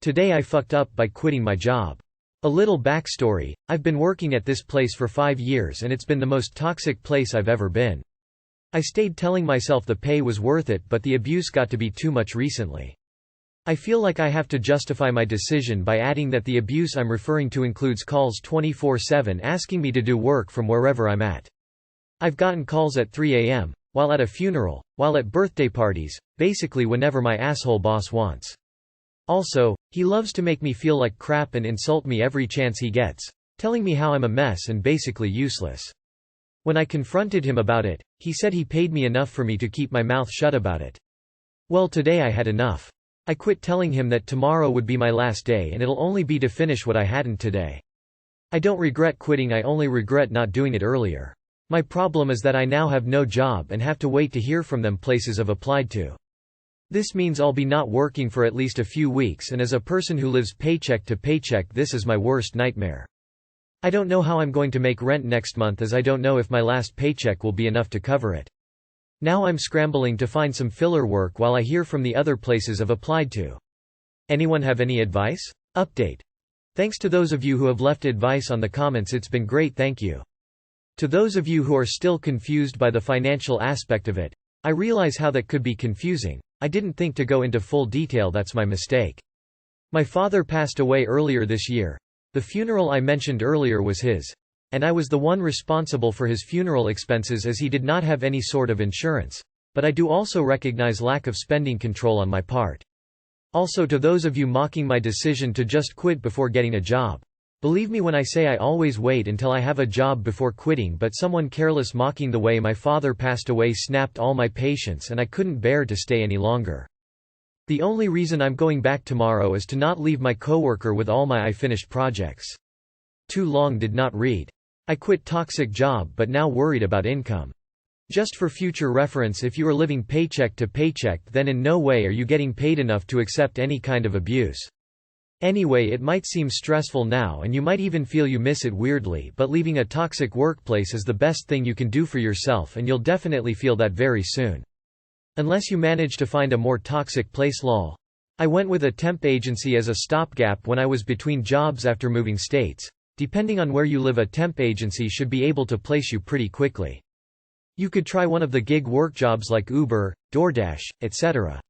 Today I fucked up by quitting my job. A little backstory, I've been working at this place for 5 years and it's been the most toxic place I've ever been. I stayed telling myself the pay was worth it, but the abuse got to be too much recently. I feel like I have to justify my decision by adding that the abuse I'm referring to includes calls 24/7 asking me to do work from wherever I'm at. I've gotten calls at 3 a.m., while at a funeral, while at birthday parties, basically whenever my asshole boss wants. Also, he loves to make me feel like crap and insult me every chance he gets, telling me how I'm a mess and basically useless. When I confronted him about it, he said he paid me enough for me to keep my mouth shut about it. Well, today I had enough. I quit telling him that tomorrow would be my last day and it'll only be to finish what I hadn't today. I don't regret quitting, I only regret not doing it earlier. My problem is that I now have no job and have to wait to hear from them places I've applied to. This means I'll be not working for at least a few weeks, and as a person who lives paycheck to paycheck, this is my worst nightmare. I don't know how I'm going to make rent next month, as I don't know if my last paycheck will be enough to cover it. Now I'm scrambling to find some filler work while I hear from the other places I've applied to. Anyone have any advice? Update. Thanks to those of you who have left advice on the comments, it's been great, thank you. To those of you who are still confused by the financial aspect of it, I realize how that could be confusing. I didn't think to go into full detail, that's my mistake. My father passed away earlier this year. The funeral I mentioned earlier was his. And I was the one responsible for his funeral expenses as he did not have any sort of insurance. But I do also recognize lack of spending control on my part. Also, to those of you mocking my decision to just quit before getting a job. Believe me when I say I always wait until I have a job before quitting, but someone careless mocking the way my father passed away snapped all my patience and I couldn't bear to stay any longer. The only reason I'm going back tomorrow is to not leave my coworker with all my unfinished projects. Too long did not read. I quit toxic job but now worried about income. Just for future reference, if you are living paycheck to paycheck, then in no way are you getting paid enough to accept any kind of abuse. Anyway, it might seem stressful now and you might even feel you miss it weirdly, but leaving a toxic workplace is the best thing you can do for yourself, and you'll definitely feel that very soon. Unless you manage to find a more toxic place. Lol. I went with a temp agency as a stopgap when I was between jobs after moving states. Depending on where you live, a temp agency should be able to place you pretty quickly. You could try one of the gig work jobs like Uber, DoorDash, etc.